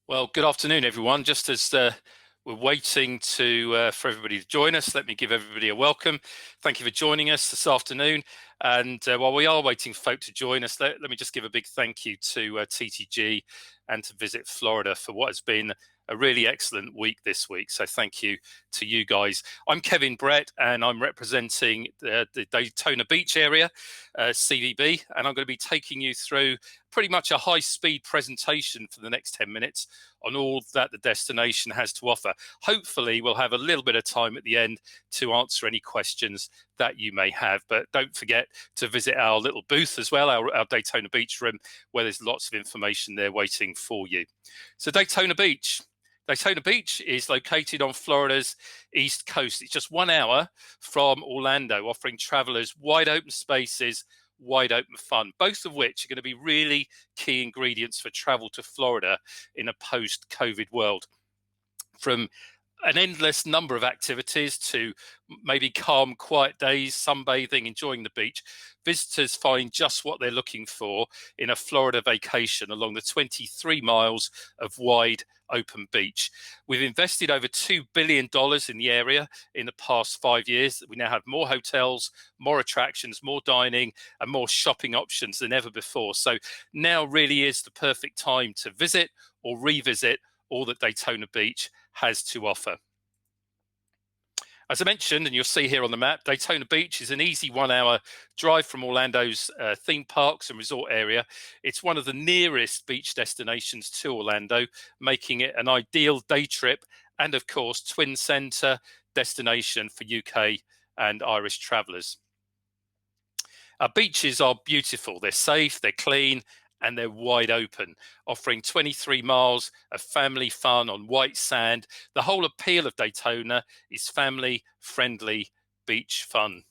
Well, good afternoon, everyone. Just as we're waiting for everybody to join us, let me give everybody a welcome. Thank you for joining us this afternoon. And while we are waiting for folk to join us, let me just give a big thank you to TTG and to Visit Florida for what has been a really excellent week this week. So thank you to you guys. I'm Kevin Brett, and I'm representing the Daytona Beach Area CVB, and I'm going to be taking you through pretty much a high-speed presentation for the next 10 minutes on all that the destination has to offer. Hopefully, we'll have a little bit of time at the end to answer any questions that you may have. But don't forget to visit our little booth as well, our Daytona Beach room, where there's lots of information there waiting for you. So Daytona Beach. Daytona Beach is located on Florida's east coast. It's just 1 hour from Orlando, offering travelers wide open spaces, wide open fun, both of which are going to be really key ingredients for travel to Florida in a post-COVID world. From an endless number of activities to maybe calm, quiet days, sunbathing, enjoying the beach, visitors find just what they're looking for in a Florida vacation along the 23 miles of wide open beach. We've invested over $2 billion in the area in the past 5 years. We now have more hotels, more attractions, more dining, and more shopping options than ever before. So now really is the perfect time to visit or revisit all that Daytona Beach has to offer. As I mentioned, and you'll see here on the map, Daytona Beach is an easy 1 hour drive from Orlando's theme parks and resort area. It's one of the nearest beach destinations to Orlando, making it an ideal day trip and, of course, twin center destination for UK and Irish travelers. Our beaches are beautiful. They're safe, they're clean, and they're wide open, offering 23 miles of family fun on white sand. The whole appeal of Daytona is family-friendly beach fun.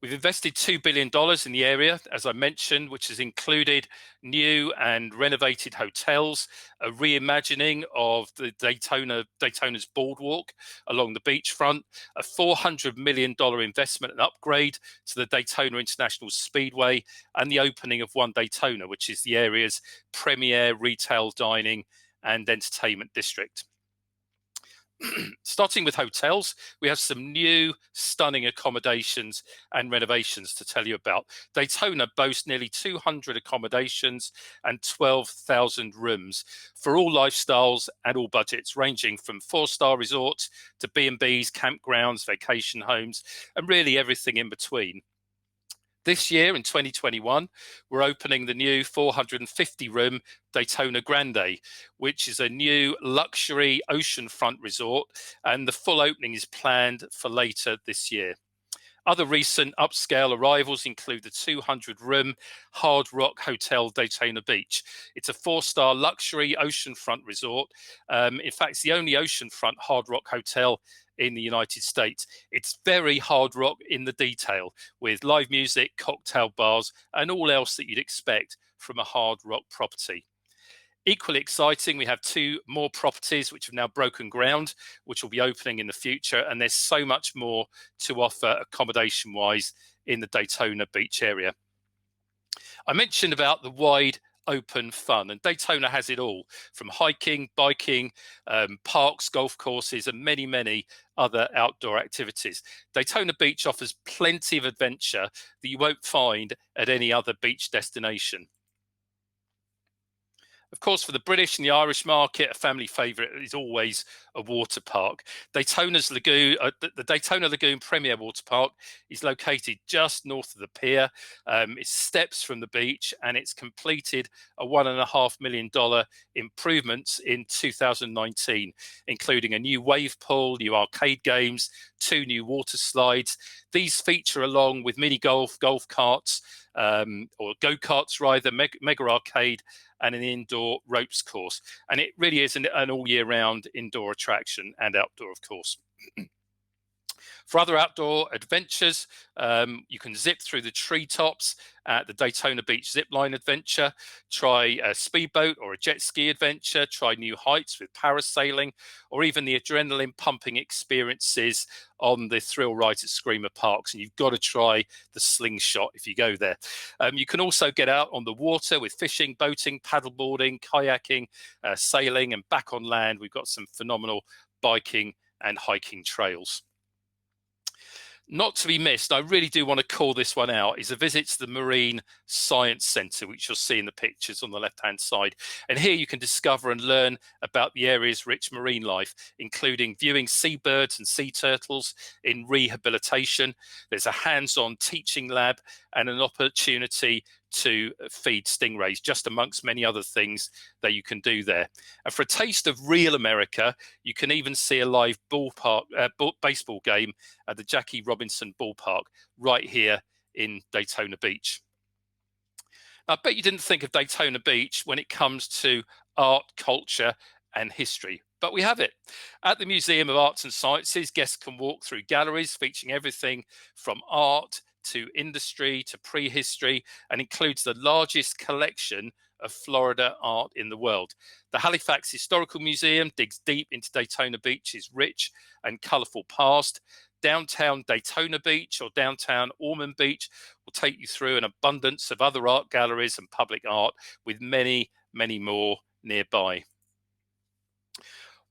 We've invested $2 billion in the area, as I mentioned, which has included new and renovated hotels, a reimagining of the Daytona's boardwalk along the beachfront, a $400 million investment and upgrade to the Daytona International Speedway, and the opening of One Daytona, which is the area's premier retail, dining, and entertainment district. Starting with hotels, we have some new stunning accommodations and renovations to tell you about. Daytona boasts nearly 200 accommodations and 12,000 rooms for all lifestyles and all budgets, ranging from 4-star resorts to B&Bs, campgrounds, vacation homes, and really everything in between. This year, in 2021, we're opening the new 450-room Daytona Grande, which is a new luxury oceanfront resort, and the full opening is planned for later this year. Other recent upscale arrivals include the 200-room Hard Rock Hotel Daytona Beach. It's a 4-star luxury oceanfront resort. In fact, it's the only oceanfront Hard Rock hotel in the United States. It's very hard rock in the detail, with live music, cocktail bars, and all else that you'd expect from a hard rock property. Equally exciting, we have 2 more properties which have now broken ground, which will be opening in the future, and there's so much more to offer accommodation-wise in the Daytona Beach area. I mentioned about the wide open fun, and Daytona has it all, from hiking, biking, parks, golf courses, and many, many other outdoor activities. Daytona Beach offers plenty of adventure that you won't find at any other beach destination. Of course, for the British and the Irish market, a family favourite is always a water park. Daytona's Lagoon, the Daytona Lagoon Premier Water Park is located just north of the pier. It's steps from the beach, and it's completed a $1.5 million improvements in 2019, including a new wave pool, new arcade games, 2 new water slides. These feature along with mini golf, golf carts, or go-karts rather, mega arcade, and an indoor ropes course. And it really is an all year round indoor attraction and outdoor, of course. For other outdoor adventures, you can zip through the treetops at the Daytona Beach Zipline Adventure, try a speedboat or a jet ski adventure, try new heights with parasailing, or even the adrenaline pumping experiences on the thrill rides at Screamer Parks. And you've got to try the slingshot if you go there. You can also get out on the water with fishing, boating, paddleboarding, kayaking, sailing, and back on land. We've got some phenomenal biking and hiking trails. Not to be missed, I really do want to call this one out, is a visit to the Marine Science Centre, which you'll see in the pictures on the left-hand side. And here you can discover and learn about the area's rich marine life, including viewing seabirds and sea turtles in rehabilitation. There's a hands-on teaching lab and an opportunity to feed stingrays, just amongst many other things that you can do there. And for a taste of real America, you can even see a live baseball game at the Jackie Robinson Ballpark right here in Daytona Beach. Now, I bet you didn't think of Daytona Beach when it comes to art, culture, and history, but we have it. At the Museum of Arts and Sciences, guests can walk through galleries featuring everything from art to industry to prehistory, and includes the largest collection of Florida art in the world. The Halifax Historical Museum digs deep into Daytona Beach's rich and colorful past. Downtown Daytona Beach or downtown Ormond Beach will take you through an abundance of other art galleries and public art, with many, many more nearby.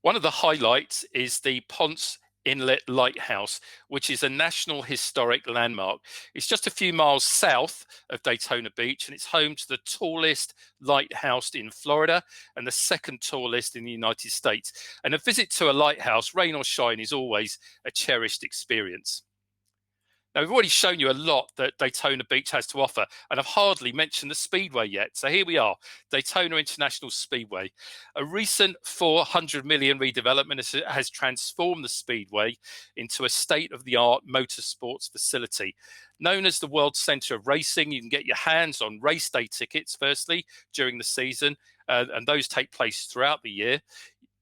One of the highlights is the Ponce Inlet Lighthouse, which is a National Historic Landmark. It's just a few miles south of Daytona Beach, and it's home to the tallest lighthouse in Florida and the second tallest in the United States. And a visit to a lighthouse, rain or shine, is always a cherished experience. Now, we've already shown you a lot that Daytona Beach has to offer, and I've hardly mentioned the Speedway yet. So here we are, Daytona International Speedway. A recent $400 million redevelopment has transformed the Speedway into a state-of-the-art motorsports facility. Known as the World Center of Racing, you can get your hands on race day tickets, firstly, during the season, and those take place throughout the year.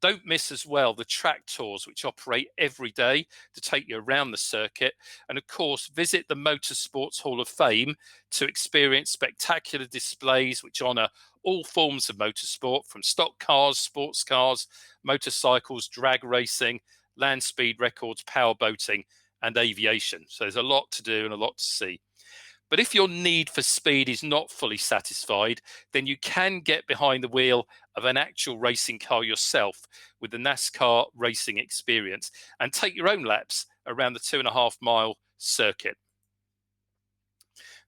Don't miss as well the track tours, which operate every day to take you around the circuit. And of course, visit the Motorsports Hall of Fame to experience spectacular displays which honor all forms of motorsport, from stock cars, sports cars, motorcycles, drag racing, land speed records, power boating, and aviation. So there's a lot to do and a lot to see. But if your need for speed is not fully satisfied, then you can get behind the wheel of an actual racing car yourself with the NASCAR racing experience and take your own laps around the 2.5-mile circuit.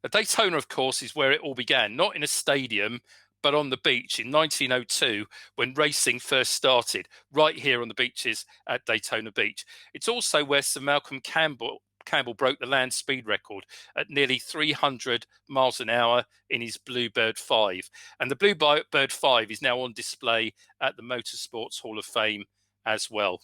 The Daytona, of course, is where it all began, not in a stadium, but on the beach in 1902 when racing first started, right here on the beaches at Daytona Beach. It's also where Sir Malcolm Campbell broke the land speed record at nearly 300 miles an hour in his Bluebird 5. And the Bluebird 5 is now on display at the Motorsports Hall of Fame as well.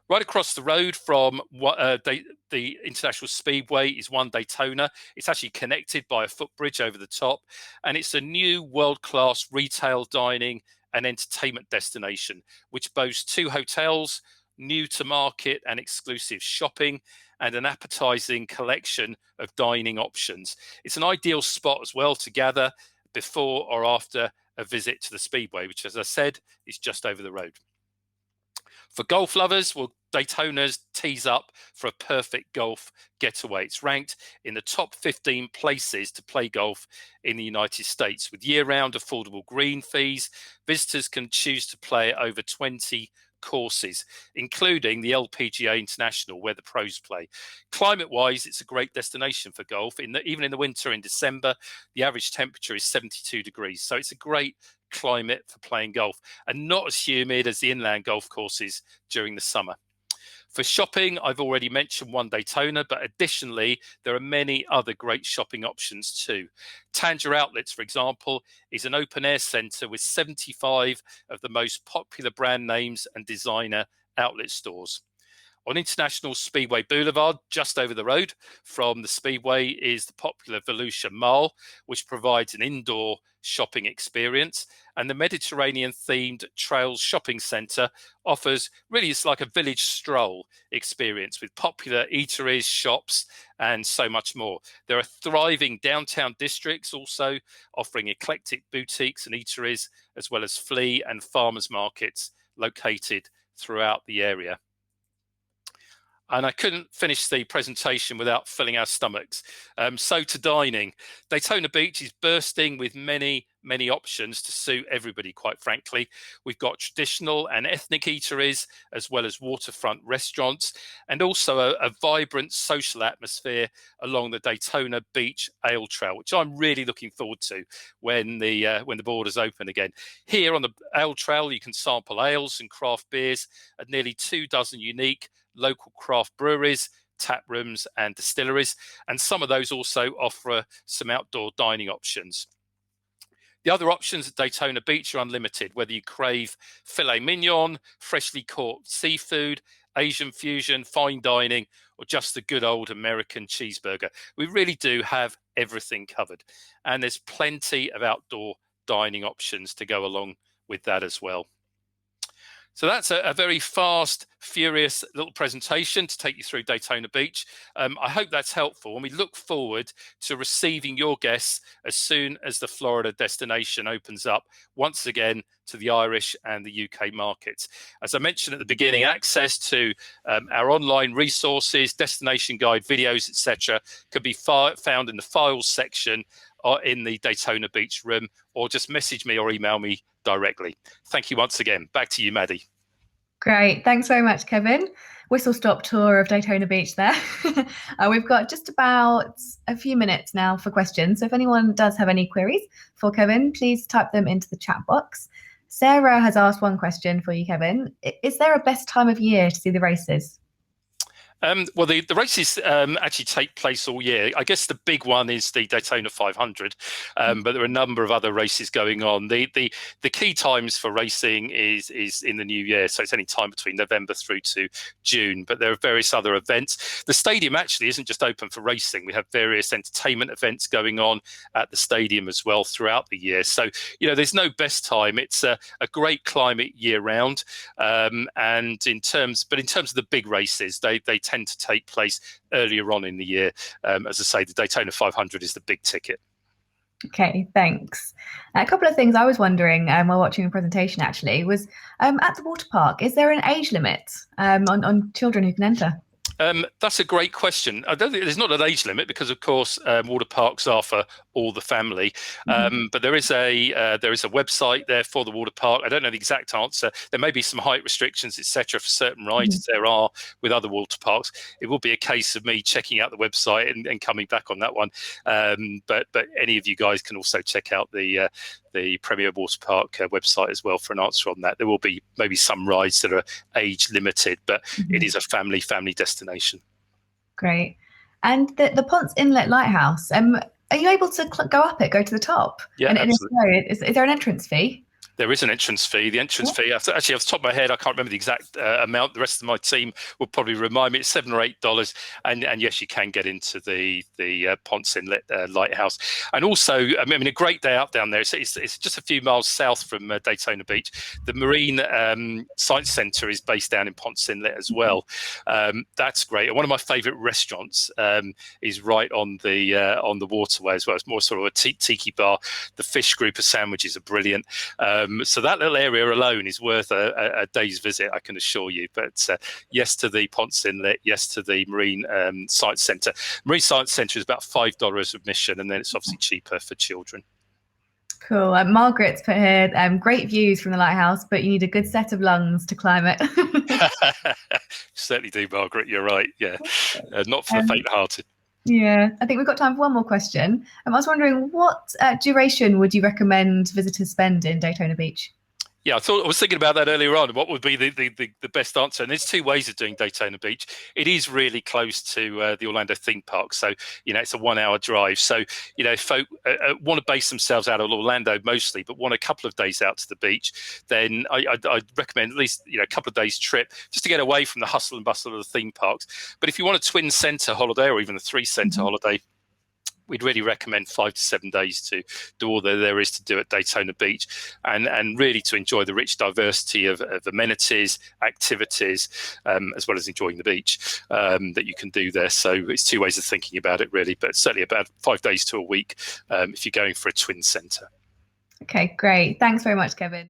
Right across the road from the International Speedway is One Daytona. It's actually connected by a footbridge over the top, and it's a new world-class retail, dining, and entertainment destination, which boasts 2 hotels, new to market and exclusive shopping, and an appetizing collection of dining options. It's an ideal spot as well to gather before or after a visit to the Speedway, which, as I said, is just over the road. For golf lovers, well, Daytona's tees up for a perfect golf getaway. It's ranked in the top 15 places to play golf in the United States. With year-round affordable green fees, visitors can choose to play at over 20 courses, including the LPGA International, where the pros play. Climate-wise, it's a great destination for golf. Even in the winter, in December, the average temperature is 72 degrees. So it's a great climate for playing golf, and not as humid as the inland golf courses during the summer. For shopping, I've already mentioned One Daytona, but additionally, there are many other great shopping options too. Tanger Outlets, for example, is an open-air centre with 75 of the most popular brand names and designer outlet stores. On International Speedway Boulevard, just over the road from the Speedway, is the popular Volusia Mall, which provides an indoor shopping experience. And the Mediterranean-themed Trails Shopping Centre offers, really, it's like a village stroll experience with popular eateries, shops, and so much more. There are thriving downtown districts also offering eclectic boutiques and eateries, as well as flea and farmers markets located throughout the area. And I couldn't finish the presentation without filling our stomachs. So to dining, Daytona Beach is bursting with many options to suit everybody, quite frankly. We've got traditional and ethnic eateries, as well as waterfront restaurants, and also a vibrant social atmosphere along the Daytona Beach Ale Trail, which I'm really looking forward to when the borders open again. Here on the Ale Trail, you can sample ales and craft beers at nearly 24 unique local craft breweries, tap rooms, and distilleries, and some of those also offer some outdoor dining options. The other options at Daytona Beach are unlimited, whether you crave filet mignon, freshly caught seafood, Asian fusion, fine dining, or just the good old American cheeseburger. We really do have everything covered, and there's plenty of outdoor dining options to go along with that as well. So that's a very fast, furious little presentation to take you through Daytona Beach. I hope that's helpful, and we look forward to receiving your guests as soon as the Florida destination opens up once again to the Irish and the UK markets. As I mentioned at the beginning, access to our online resources, destination guide videos, etc., can be found in the files section in the Daytona Beach room, or just message me or email me directly. Thank you once again. Back to you, Maddie. Great. Thanks very much, Kevin. Whistle stop tour of Daytona Beach there. We've got just about a few minutes now for questions. So if anyone does have any queries for Kevin, please type them into the chat box. Sarah has asked one question for you, Kevin. Is there a best time of year to see the races? Well, the races actually take place all year. I guess the big one is the Daytona 500, but there are a number of other races going on. The key times for racing is in the new year, so it's any time between November through to June. But there are various other events. The stadium actually isn't just open for racing. We have various entertainment events going on at the stadium as well throughout the year. So there's no best time. It's a great climate year round, and in terms of the big races, they tend to take place earlier on in the year. As I say, the Daytona 500 is the big ticket. Okay, thanks. A couple of things I was wondering while watching the presentation actually was at the water park, is there an age limit on children who can enter? That's a great question. I don't think there's not an age limit because, of course, water parks are for all the family. But there is a website there for the water park. I don't know the exact answer. There may be some height restrictions, etc., for certain rides as there are with other water parks. It will be a case of me checking out the website and coming back on that one. But any of you guys can also check out the Premier Water Park website as well for an answer on that. There will be maybe some rides that are age limited, but it is a family destination. Great. And the Ponce Inlet Lighthouse, are you able to go up it, go to the top? Yeah, and absolutely. Is there an entrance fee? There is an entrance fee. The entrance fee, actually, off the top of my head, I can't remember the exact amount. The rest of my team will probably remind me. It's $7 or $8, and yes, you can get into the Ponce Inlet Lighthouse. And also, I mean, a great day out down there. It's just a few miles south from Daytona Beach. The Marine Science Centre is based down in Ponce Inlet as well. That's great. And one of my favourite restaurants is right on the waterway as well. It's more sort of a tiki bar. The fish grouper sandwiches are brilliant. So that little area alone is worth a day's visit, I can assure you. But yes to the Ponce Inlet, yes to the Marine Science Centre. Marine Science Centre is about $5 admission, and then it's obviously cheaper for children. Cool. Margaret's put here, great views from the lighthouse, but you need a good set of lungs to climb it. Certainly do, Margaret. You're right. Yeah, not for the faint-hearted. Yeah, I think we've got time for one more question. I was wondering, what duration would you recommend visitors spend in Daytona Beach? Yeah, I was thinking about that earlier on. What would be the best answer? And there's two ways of doing Daytona Beach. It is really close to the Orlando theme park, so it's a 1 hour drive. So if folk want to base themselves out of Orlando mostly, but want a couple of days out to the beach, then I'd recommend at least a couple of days trip just to get away from the hustle and bustle of the theme parks. But if you want a twin center holiday or even a three center holiday, we'd really recommend 5 to 7 days to do all that there is to do at Daytona Beach, and really to enjoy the rich diversity of amenities, activities, as well as enjoying the beach that you can do there. So it's two ways of thinking about it, really, but certainly about 5 days to a week if you're going for a twin centre. Okay, great. Thanks very much, Kevin.